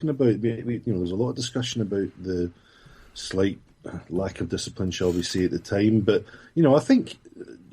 about, there's a lot of discussion about the slight lack of discipline, shall we say, at the time. But I think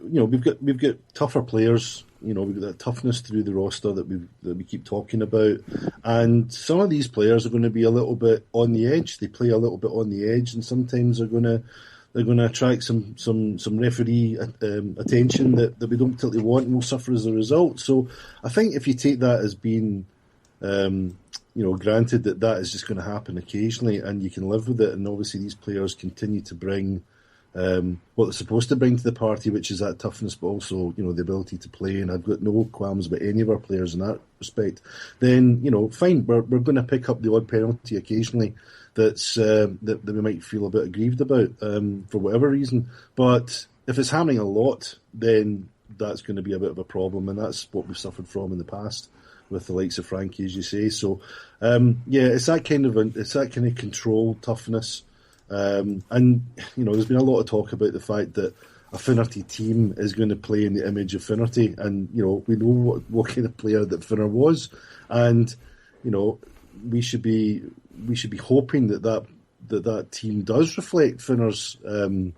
we've got tougher players. We've got that toughness through the roster that we keep talking about, and some of these players are going to be a little bit on the edge. They play a little bit on the edge, and sometimes they're going to attract some referee attention that we don't particularly want, and will suffer as a result. So I think if you take that as being granted that is just going to happen occasionally, and you can live with it, and obviously these players continue to bring what they're supposed to bring to the party, which is that toughness, but also the ability to play. And I've got no qualms about any of our players in that respect. Then fine, we're going to pick up the odd penalty occasionally that we might feel a bit aggrieved about for whatever reason. But if it's happening a lot, then that's going to be a bit of a problem, and that's what we've suffered from in the past with the likes of Frankie, as you say. So it's that kind of control, toughness. And there's been a lot of talk about the fact that a Finnerty team is going to play in the image of Finnerty, and we know what kind of player that Finner was, and we should be hoping that team does reflect Finner's kind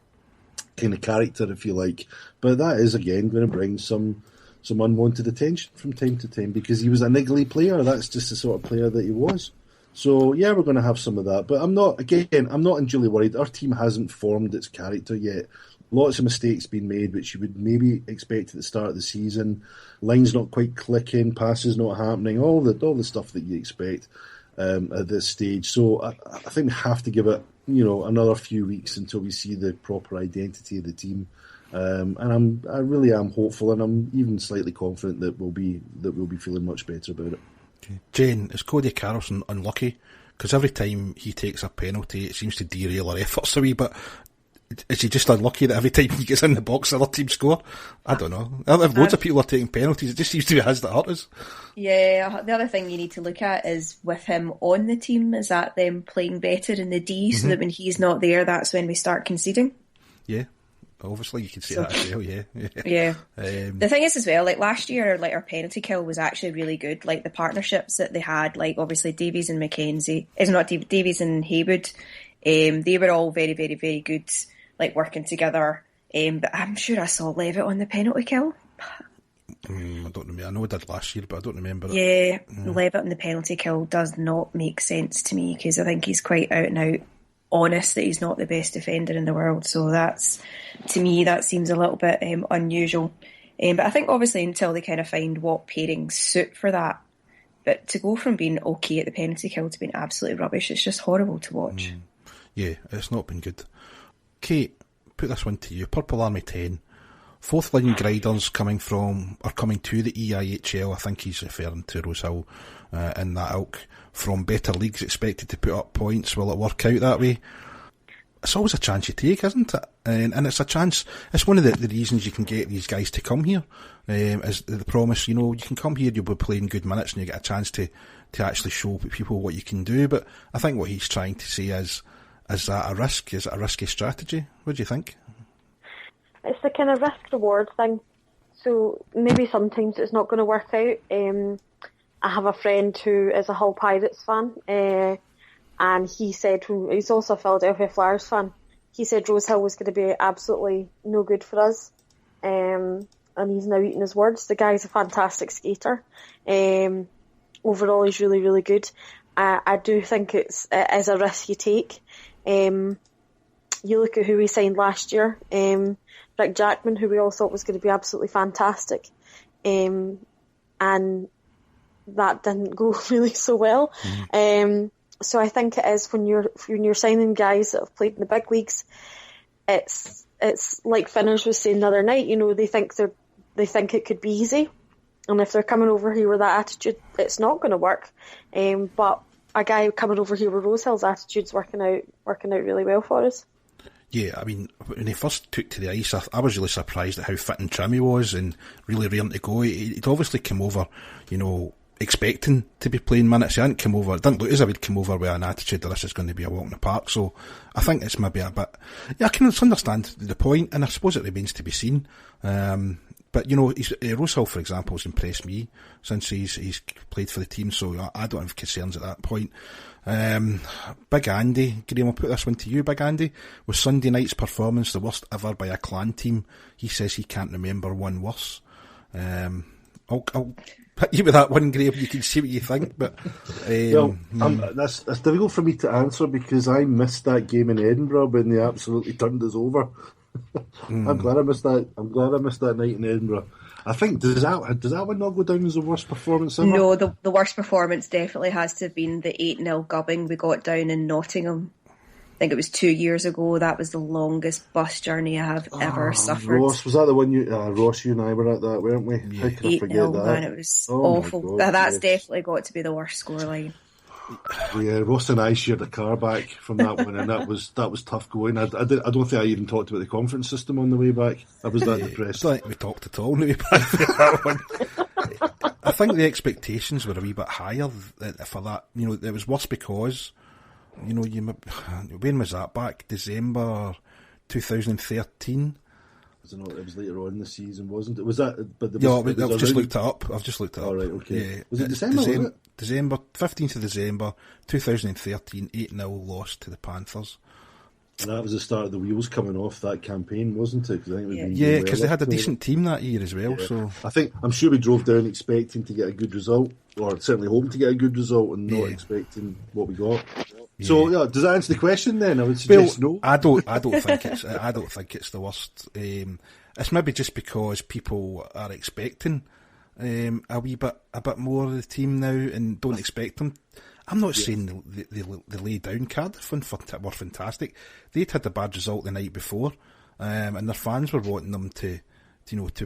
of character, if you like. But that is again going to bring some unwanted attention from time to time, because he was a niggly player. That's just the sort of player that he was. So yeah, we're going to have some of that, but I'm not unduly worried. Our team hasn't formed its character yet. Lots of mistakes being made, which you would maybe expect at the start of the season. Lines not quite clicking, passes not happening, all the stuff that you expect at this stage. So I think we have to give it another few weeks until we see the proper identity of the team. And I really am hopeful, and I'm even slightly confident that we'll be feeling much better about it. Jane, is Cody Carlson unlucky? Because every time he takes a penalty, it seems to derail our efforts a wee bit. Is he just unlucky that every time he gets in the box, the other team score? I don't know. If loads of people are taking penalties, it just seems to be his that hurt us. Yeah, the other thing you need to look at is with him on the team, is that them playing better in the D, so that when he's not there, that's when we start conceding. Yeah. Obviously, you can say that as well, yeah. Yeah. The thing is as well, like last year, like our penalty kill was actually really good. Like the partnerships that they had, like obviously Davies and McKenzie, Davies and Haywood, they were all very, very, very good, like working together. But I'm sure I saw Levitt on the penalty kill. I don't remember. I know I did last year, but I don't remember it. Yeah, Levitt on the penalty kill does not make sense to me, because I think he's quite out and out honest that he's not the best defender in the world. So to me, that seems a little bit unusual. But I think obviously until they kind of find what pairings suit for that, but to go from being okay at the penalty kill to being absolutely rubbish, it's just horrible to watch. Yeah, it's not been good. Kate, put this one to you. Purple Army 10. Fourth line Gryders coming to the EIHL. I think he's referring to Rosehill in that ilk. From better leagues expected to put up points. Will it work out that way? It's always a chance you take, isn't it? And it's a chance. It's one of the reasons you can get these guys to come here. Is the promise, you can come here, you'll be playing good minutes, and you get a chance to actually show people what you can do. But I think what he's trying to say is that a risk? Is it a risky strategy? What do you think? It's the kind of risk-reward thing. So maybe sometimes it's not going to work out. I have a friend who is a Hull Pirates fan, and he said, he's also a Philadelphia Flyers fan, he said Rosehill was going to be absolutely no good for us, and he's now eating his words. The guy's a fantastic skater. Overall, he's really, really good. I do think it is a risk you take. You look at who we signed last year, Rick Jackman, who we all thought was going to be absolutely fantastic, and that didn't go really so well. So I think it is when you're signing guys that have played in the big leagues, it's like Finners was saying the other night. They think it could be easy, and if they're coming over here with that attitude, it's not going to work. But a guy coming over here with Rosehill's attitude's working out really well for us. Yeah, I mean, when he first took to the ice, I was really surprised at how fit and trim he was and really raring to go. He'd obviously come over, expecting to be playing minutes. He didn't come over, it didn't look as if he'd come over with an attitude that this is going to be a walk in the park. So I think it's maybe a bit, I can understand the point, and I suppose it remains to be seen. But, you know, Rosehill, for example, has impressed me since he's played for the team, so I don't have concerns at that point. Big Andy, Graham, I'll put this one to you, Big Andy. Was Sunday night's performance the worst ever by a Clan team? He says he can't remember one worse. I'll hit you with that one, Graham. You can see what you think, but that's difficult for me to answer because I missed that game in Edinburgh when they absolutely turned us over. I'm glad I missed that. I'm glad I missed that night in Edinburgh. I think does that one not go down as the worst performance ever? No, the worst performance definitely has to have been the 8-0 gubbing we got down in Nottingham. I think it was 2 years ago. That was the longest bus journey I have ever suffered. Ross, was that the one Ross, you and I were at that, weren't we? Yeah. How can I forget that? Man, it was awful. That's definitely got to be the worst scoreline. Yeah, Ross and I shared a car back from that one, and that was tough going. I don't think I even talked about the conference system on the way back. I was that depressed. I don't think we talked at all on the way back for that one. I think the expectations were a wee bit higher for that. You know, it was worse because, you know, when was that back? December 2013. It was later on in the season, wasn't it? Was that? But I've just looked it up. All right, okay. Yeah. Was it December? Was it? December 15th of December 2013. 8-0 loss to the Panthers. And that was the start of the wheels coming off that campaign, wasn't it? Because they had a decent team that year as well. Yeah. So I'm sure we drove down expecting to get a good result, or certainly hoping to get a good result, and not expecting what we got. Yeah. So, does that answer the question? Then I would suggest no. I don't think it's. I don't think it's the worst. It's maybe just because people are expecting a bit more of the team now, and don't expect them. I'm not saying they lay down Cardiff and were fantastic. They'd had a bad result the night before, and their fans were wanting them to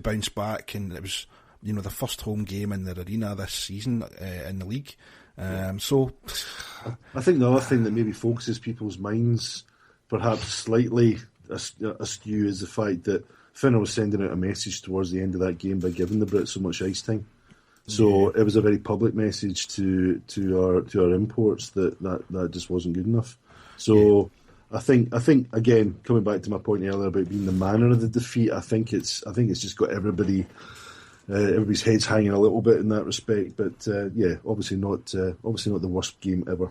bounce back, and it was, you know, the first home game in their arena this season in the league. So I think the other thing that maybe focuses people's minds perhaps slightly askew is the fact that Finner was sending out a message towards the end of that game by giving the Brits so much ice time. So it was a very public message to our imports that just wasn't good enough. So I think again, coming back to my point earlier about being the manner of the defeat, I think it's just got everybody's heads hanging a little bit in that respect. But obviously not the worst game ever.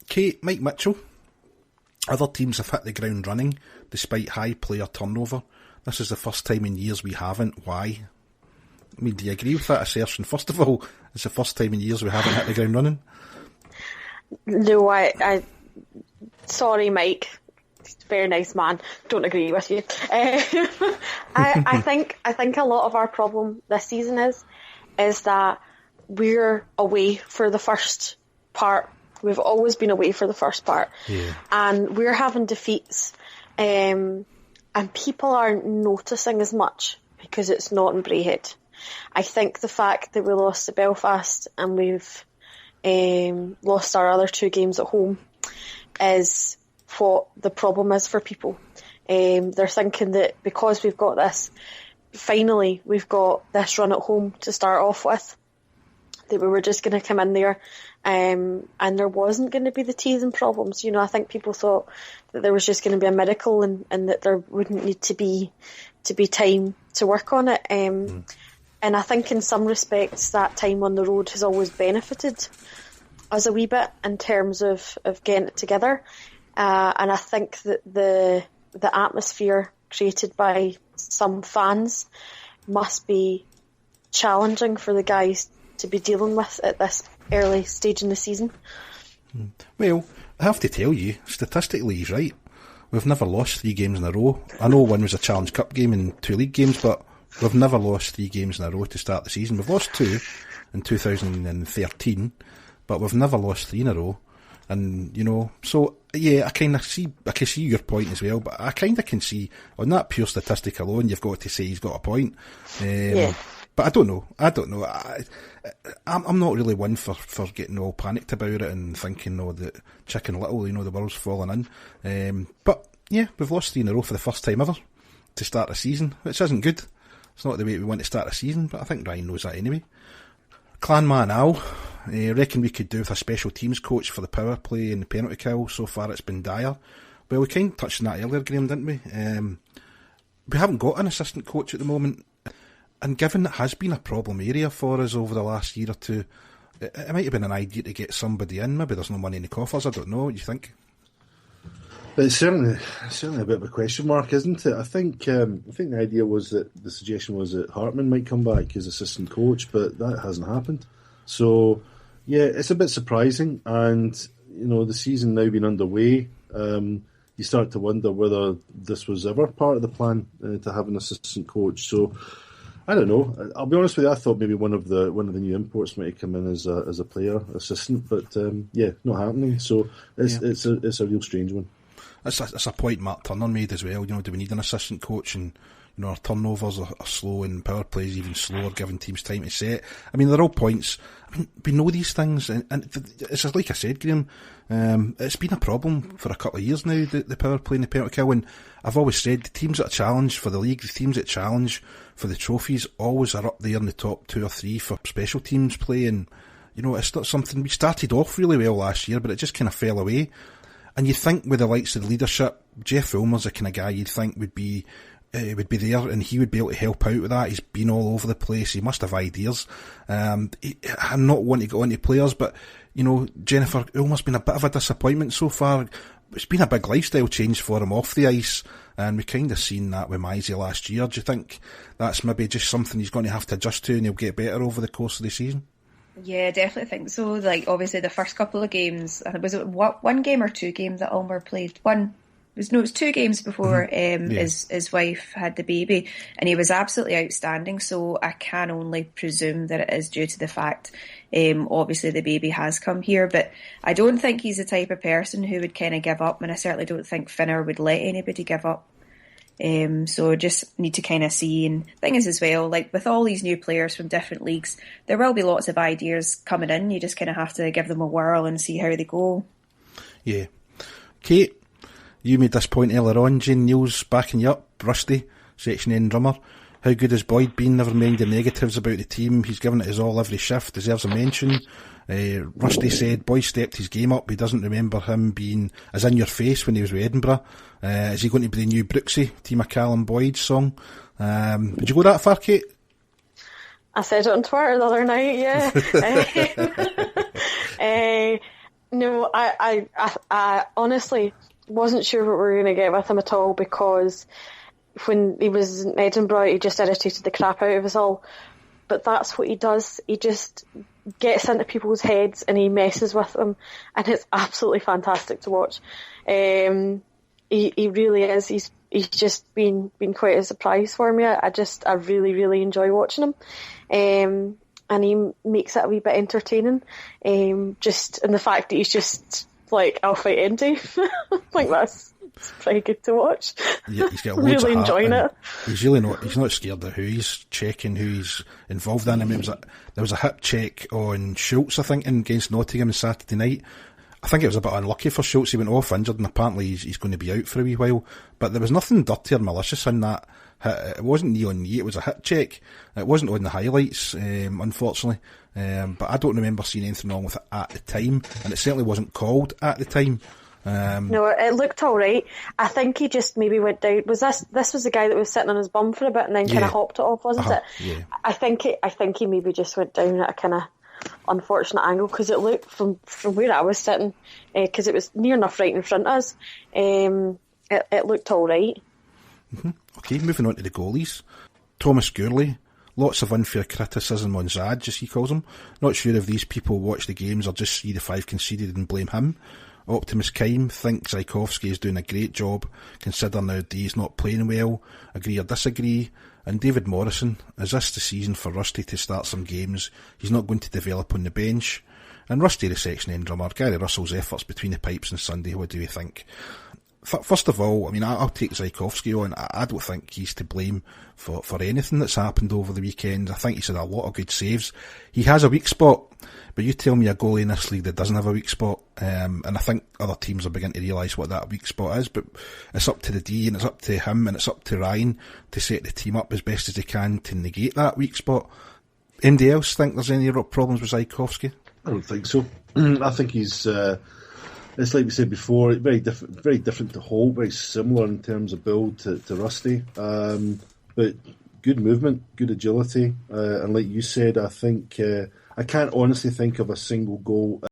Kate, Mike Mitchell. Other teams have hit the ground running despite high player turnover. This is the first time in years we haven't. Why? I mean, do you agree with that assertion? First of all, it's the first time in years we haven't hit the ground running. No, I sorry, Mike. Very nice man. Don't agree with you. I think a lot of our problem this season is that we're away for the first part. We've always been away for the first part, and we're having defeats, and people aren't noticing as much because it's not in Braehead. I think the fact that we lost to Belfast and we've lost our other two games at home is what the problem is for people. They're thinking that because we've got this, finally we've got this run at home to start off with, that we were just going to come in there and there wasn't going to be the teething problems. You know, I think people thought that there was just going to be a miracle and that there wouldn't need to be time to work on it. And I think in some respects that time on the road has always benefited us a wee bit in terms of getting it together. And I think that the atmosphere created by some fans must be challenging for the guys to be dealing with at this early stage in the season. Well, I have to tell you, statistically he's right. We've never lost 3 games in a row. I know one was a Challenge Cup game and 2 league games, but we've never lost 3 games in a row to start the season. We've lost 2 in 2013, but we've never lost 3 in a row. And, you know, so, yeah, I can see your point as well, but I kind of can see, on that pure statistic alone, you've got to say he's got a point. But I don't know. I'm not really one for getting all panicked about it and thinking, that Chicken Little, the world's falling in. But, yeah, we've lost 3 in a row for the first time ever to start a season, which isn't good. It's not the way we want to start a season, but I think Ryan knows that anyway. Clanman Al, reckon we could do with a special teams coach for the power play and the penalty kill. So far it's been dire. Well, we kind of touched on that earlier, Graham, didn't we? we haven't got an assistant coach at the moment, and given it has been a problem area for us over the last year or two, it might have been an idea to get somebody in. Maybe there's no money in the coffers, I don't know. What do you think? It's certainly a bit of a question mark, isn't it? I think the idea was that the suggestion was that Hartman might come back as assistant coach, but that hasn't happened. So, yeah, it's a bit surprising. And, the season now being underway, you start to wonder whether this was ever part of the plan to have an assistant coach. So, I don't know. I'll be honest with you. I thought maybe one of the new imports might have come in as a player assistant, but not happening. So it's a real strange one. It's a point Mark Turner made as well. Do we need an assistant coach? And our turnovers are slow, and power play is even slower, giving teams time to set. I mean, they're all points. I mean, we know these things, and it's like I said, Graham. It's been a problem for a couple of years now, the power play and the penalty kill. And I've always said the teams that challenge for the league, the teams that challenge for the trophies, always are up there in the top 2 or 3 for special teams play. And it's not something we started off really well last year, but it just kind of fell away. And you think with the likes of the leadership, Jeff Ulmer's the kind of guy you'd think would be there, and he would be able to help out with that. He's been all over the place. He must have ideas. I'm not wanting to go into players, but Jennifer Ulmer's been a bit of a disappointment so far. It's been a big lifestyle change for him off the ice, and we've kind of seen that with Mizey last year. Do you think that's maybe just something he's going to have to adjust to, and he'll get better over the course of the season? Yeah, definitely think so. Like, obviously the first couple of games, was it one game or 2 games that Ulmer played? It was 2 games before his wife had the baby, and he was absolutely outstanding. So I can only presume that it is due to the fact, obviously the baby has come here, but I don't think he's the type of person who would kind of give up, and I certainly don't think Finner would let anybody give up. So just need to kind of see. And the thing is as well, like with all these new players from different leagues, there will be lots of ideas coming in. You just kind of have to give them a whirl and see how they go. Yeah. Kate, you made this point earlier on. Jane Neal's backing you up. Rusty, Section N drummer. How good has Boyd been? Never mind the negatives about the team. He's given it his all every shift. Deserves a mention. Rusty said Boyd stepped his game up. He doesn't remember him being as in your face when he was with Edinburgh. Is he going to be the new Brooksy, Team of Callum Boyd song? Would you go that far, Kate? I said it on Twitter the other night, yeah. No, I honestly wasn't sure what we were going to get with him at all, because when he was in Edinburgh, he just irritated the crap out of us all. But that's what he does. He just gets into people's heads and he messes with them, and it's absolutely fantastic to watch. He really is. He's just been quite a surprise for me. I really, really enjoy watching him. And he makes it a wee bit entertaining. Just in the fact that he's just like, I'll fight Indy. Like it's pretty good to watch. Yeah, he's got loads really of enjoying it. He's not scared of who he's checking, who he's involved in. I mean, there was a hip check on Schultz, I think, against Nottingham on Saturday night. I think it was a bit unlucky for Schultz. He went off injured, and apparently he's going to be out for a wee while. But there was nothing dirty or malicious in that hit. It wasn't knee on knee, it was a hit check. It wasn't on the highlights, unfortunately. But I don't remember seeing anything wrong with it at the time, and it certainly wasn't called at the time. No, it looked all right. I think he just maybe went down. This was the guy that was sitting on his bum for a bit and then kind of hopped it off, wasn't it? Yeah. I think he maybe just went down at a kind of unfortunate angle, because it looked from where I was sitting, because it was near enough right in front of us. It looked all right. Mm-hmm. Okay, moving on to the goalies. Thomas Gourley. Lots of unfair criticism on Zadge, as he calls him. Not sure if these people watch the games or just see the 5 conceded and blame him. Optimus Kime thinks Zajkowski is doing a great job, considering now he's not playing well. Agree or disagree? And David Morrison, is this the season for Rusty to start some games? He's not going to develop on the bench. And Rusty, the Section N drummer, Gary Russell's efforts between the pipes on Sunday, what do you think? First of all, I mean, I'll take Zajkowski on. I don't think he's to blame for anything that's happened over the weekend. I think he's had a lot of good saves. He has a weak spot, but you tell me a goalie in this league that doesn't have a weak spot, and I think other teams are beginning to realise what that weak spot is, but it's up to the D, and it's up to him, and it's up to Ryan to set the team up as best as they can to negate that weak spot. Anybody else think there's any problems with Zajkowski? I don't think so. I think he's It's like we said before, very different to Holt, very similar in terms of build to Rusty, but good movement, good agility, and like you said, I think I can't honestly think of a single goal